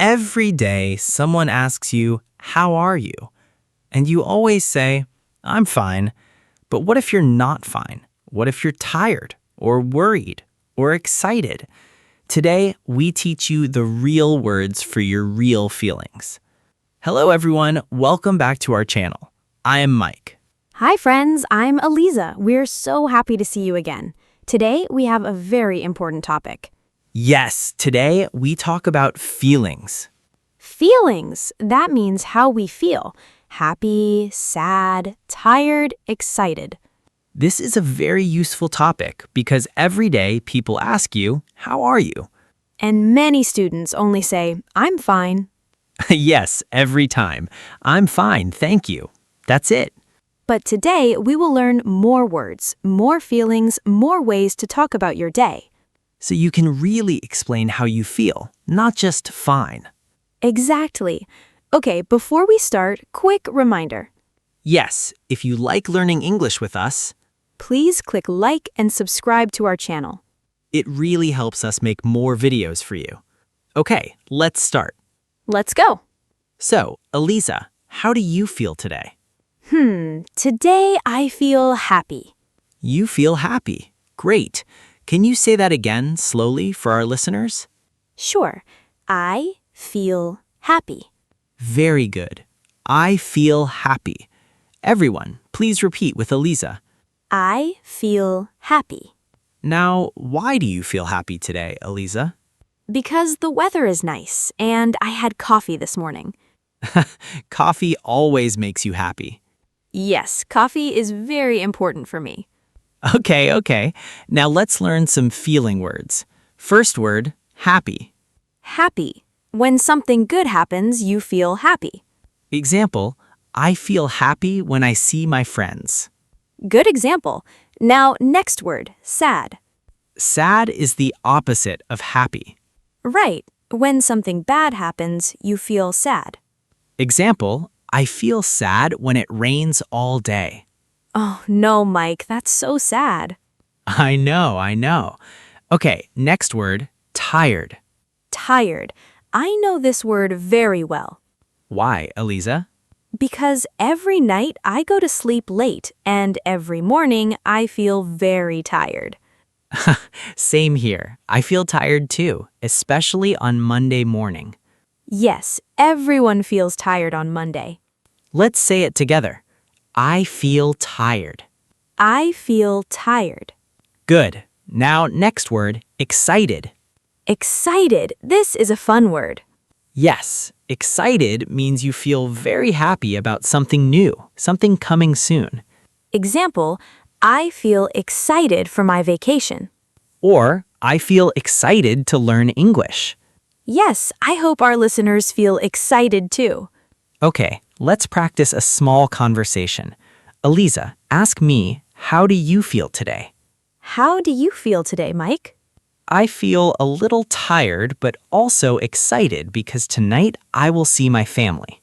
Every day, someone asks you, "How are you?" And you always say, "I'm fine." But what if you're not fine? What if you're tired or worried or excited? Today, we teach you the real words for your real feelings. Hello, everyone. Welcome back to our channel. I am Mike. Hi, friends. I'm Aliza. We're so happy to see you again. Today, we have a very important topic. Yes, today we talk about feelings. Feelings. That means how we feel. Happy, sad, tired, excited. This is a very useful topic because every day people ask you, "How are you?" And many students only say, I'm fine. Yes, every time. "I'm fine, thank you." That's it. But today, we will learn more words, more feelings, more ways to talk about your day. So you can really explain how you feel, not just fine. Exactly. Okay, before we start, quick reminder. Yes, if you like learning English with us, Please click like and subscribe to our channel. it really helps us make more videos for you. Okay, let's start. Let's go. So, Aliza, how do you feel today? Today I feel happy. You feel happy. Great. Can you say that again slowly for our listeners? Sure, I feel happy. Very good. I feel happy. Everyone, please repeat with Aliza. I feel happy. Now, why do you feel happy today, Aliza? Because the weather is nice and I had coffee this morning. Coffee always makes you happy. Yes, coffee is very important for me. Okay. Now let's learn some feeling words. First word, happy. Happy. When something good happens, you feel happy. Example, I feel happy when I see my friends. Good example. Now, next word, sad. Sad is the opposite of happy. Right. When something bad happens, you feel sad. Example, I feel sad when it rains all day. Oh, no, Mike, that's so sad. I know. Okay, next word, tired. Tired. I know this word very well. Why, Aliza? Because every night I go to sleep late, and every morning I feel very tired. Same here. I feel tired too, especially on Monday morning. Yes, everyone feels tired on Monday. Let's say it together. I feel tired. I feel tired. Good. Now, next word, excited. Excited. This is a fun word. Yes, excited means you feel very happy about something new, something coming soon. Example, I feel excited for my vacation. Or, I feel excited to learn English. Yes, I hope our listeners feel excited too. Okay, let's practice a small conversation. Aliza, ask me, how do you feel today? How do you feel today, Mike? I feel a little tired, but also excited because tonight I will see my family.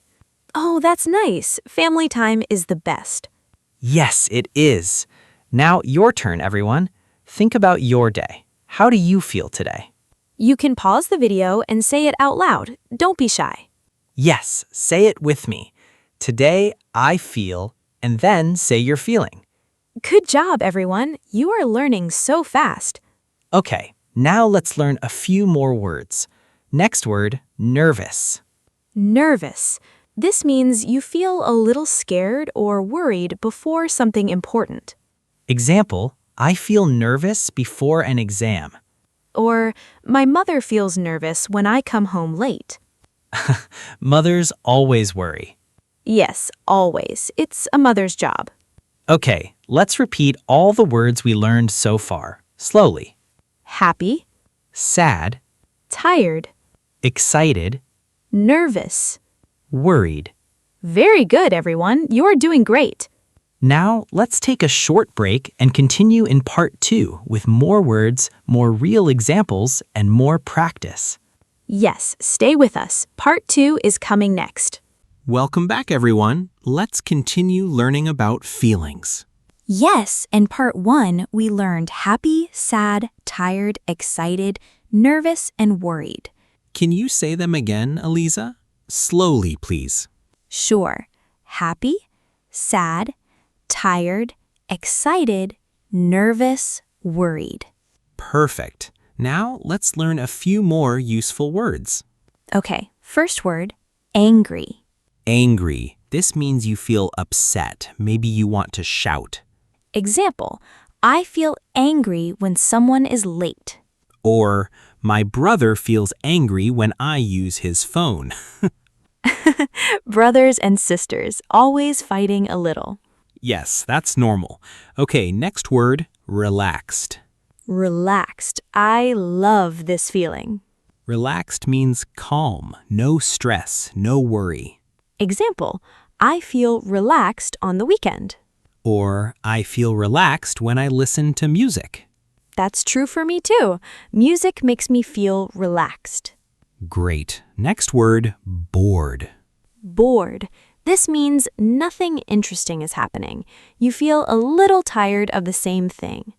Oh, that's nice. Family time is the best. Yes, it is. Now, your turn, everyone. Think about your day. How do you feel today? You can pause the video and say it out loud. Don't be shy. Yes, say it with me. Today, I feel, and then say your feeling. Good job, everyone. You are learning so fast. Okay, now let's learn a few more words. Next word, nervous. Nervous. This means you feel a little scared or worried before something important. Example, I feel nervous before an exam. Or, my mother feels nervous when I come home late. Mothers always worry. Yes, always. It's a mother's job. Okay, let's repeat all the words we learned so far, slowly. Happy, Sad, tired, excited, nervous. worried. Very good, everyone. You're doing great. Now, let's take a short break and continue in part 2 with more words, more real examples, and more practice. Yes, stay with us. Part 2 is coming next. Welcome back, everyone. Let's continue learning about feelings. Yes, in part 1, we learned happy, sad, tired, excited, nervous, and worried. Can you say them again, Aliza? Slowly, please. Sure. Happy, sad, tired, excited, nervous, worried. Perfect. Now let's learn a few more useful words. Okay, first word, angry. Angry. This means you feel upset. Maybe you want to shout. Example, I feel angry when someone is late. Or, my brother feels angry when I use his phone. Brothers and sisters, always fighting a little. Yes, that's normal. Okay, next word, relaxed. Relaxed. I love this feeling. Relaxed means calm, no stress, no worry. Example, I feel relaxed on the weekend. Or, I feel relaxed when I listen to music. That's true for me too. Music makes me feel relaxed. Great. Next word, bored. Bored. This means nothing interesting is happening. You feel a little tired of the same thing.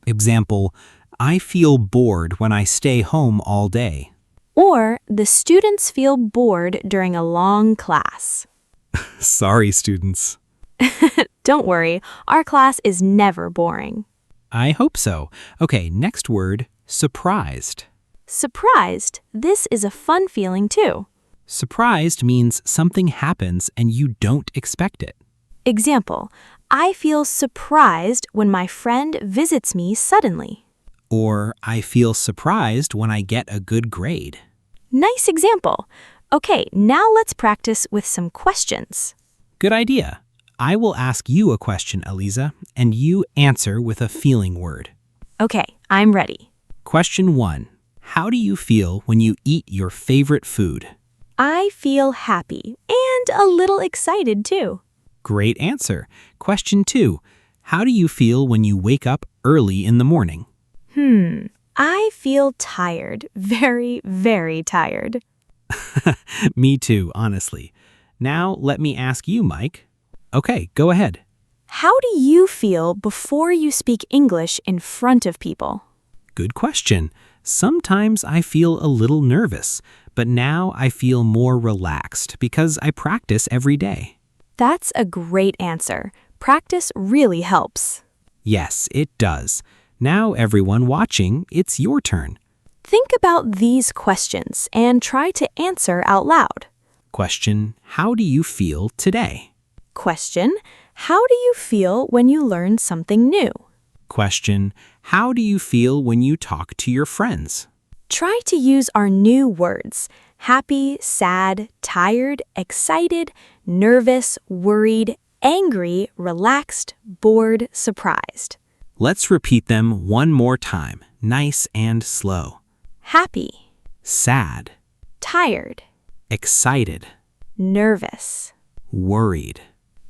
Example, I feel bored when I stay home all day. Or the students feel bored during a long class. Sorry, students. Don't worry, our class is never boring. I hope so. Okay, next word, surprised. Surprised. This is a fun feeling too. Surprised means something happens and you don't expect it. Example, I feel surprised when my friend visits me suddenly. Or, I feel surprised when I get a good grade. Nice example. Okay, now let's practice with some questions. Good idea. I will ask you a question, Aliza, and you answer with a feeling word. Okay, I'm ready. Question 1. How do you feel when you eat your favorite food? I feel happy and a little excited too. Great answer. Question 2. How do you feel when you wake up early in the morning? I feel tired. Very, very tired. Me too, honestly. Now let me ask you, Mike. Okay, go ahead. How do you feel before you speak English in front of people? Good question. Sometimes I feel a little nervous, but now I feel more relaxed because I practice every day. That's a great answer. Practice really helps. Yes, it does. Now, everyone watching, it's your turn. Think about these questions and try to answer out loud. Question, how do you feel today? Question, how do you feel when you learn something new? Question, how do you feel when you talk to your friends? Try to use our new words: happy, sad, tired, excited, nervous, worried, angry, relaxed, bored, surprised. Let's repeat them one more time, nice and slow. Happy, Sad, tired, excited, nervous, worried,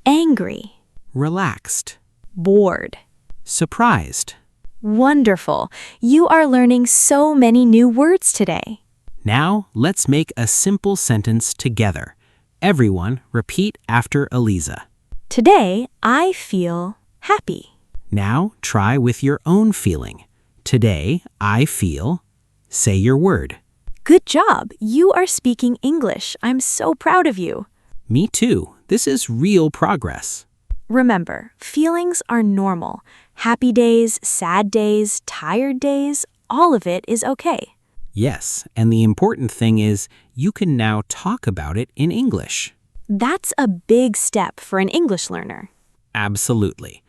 angry, relaxed, bored. surprised. Wonderful! You are learning so many new words today. Now, let's make a simple sentence together. Everyone, repeat after Aliza. Today, I feel happy. Now, try with your own feeling. Today, I feel. Say your word. Good job! You are speaking English. I'm so proud of you. Me too. This is real progress. Remember, feelings are normal. Happy days, sad days, tired days, all of it is okay. Yes, and the important thing is you can now talk about it in English. That's a big step for an English learner. Absolutely.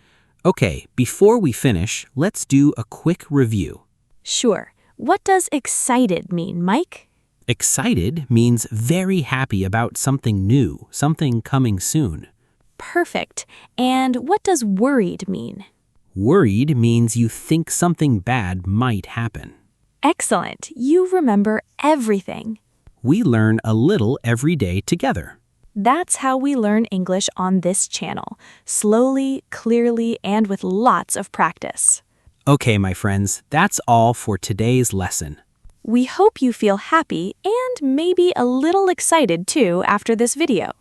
Okay, before we finish, let's do a quick review. Sure. What does excited mean, Mike? Excited means very happy about something new, something coming soon. Perfect. And what does worried mean? Worried means you think something bad might happen. Excellent. You remember everything. We learn a little every day together. That's how we learn English on this channel. Slowly, clearly, and with lots of practice. Okay, my friends, that's all for today's lesson. We hope you feel happy and maybe a little excited too after this video.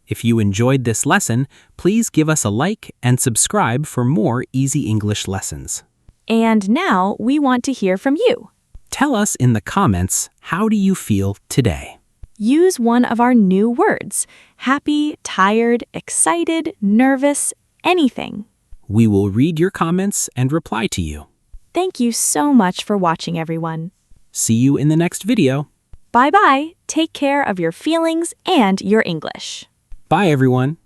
If you enjoyed this lesson, please give us a like and subscribe for more easy English lessons. And now we want to hear from you. Tell us in the comments, how do you feel today? Use one of our new words: happy, tired, excited, nervous, anything. We will read your comments and reply to you. Thank you so much for watching, everyone. See you in the next video. Bye-bye. Take care of your feelings and your English. Bye, everyone.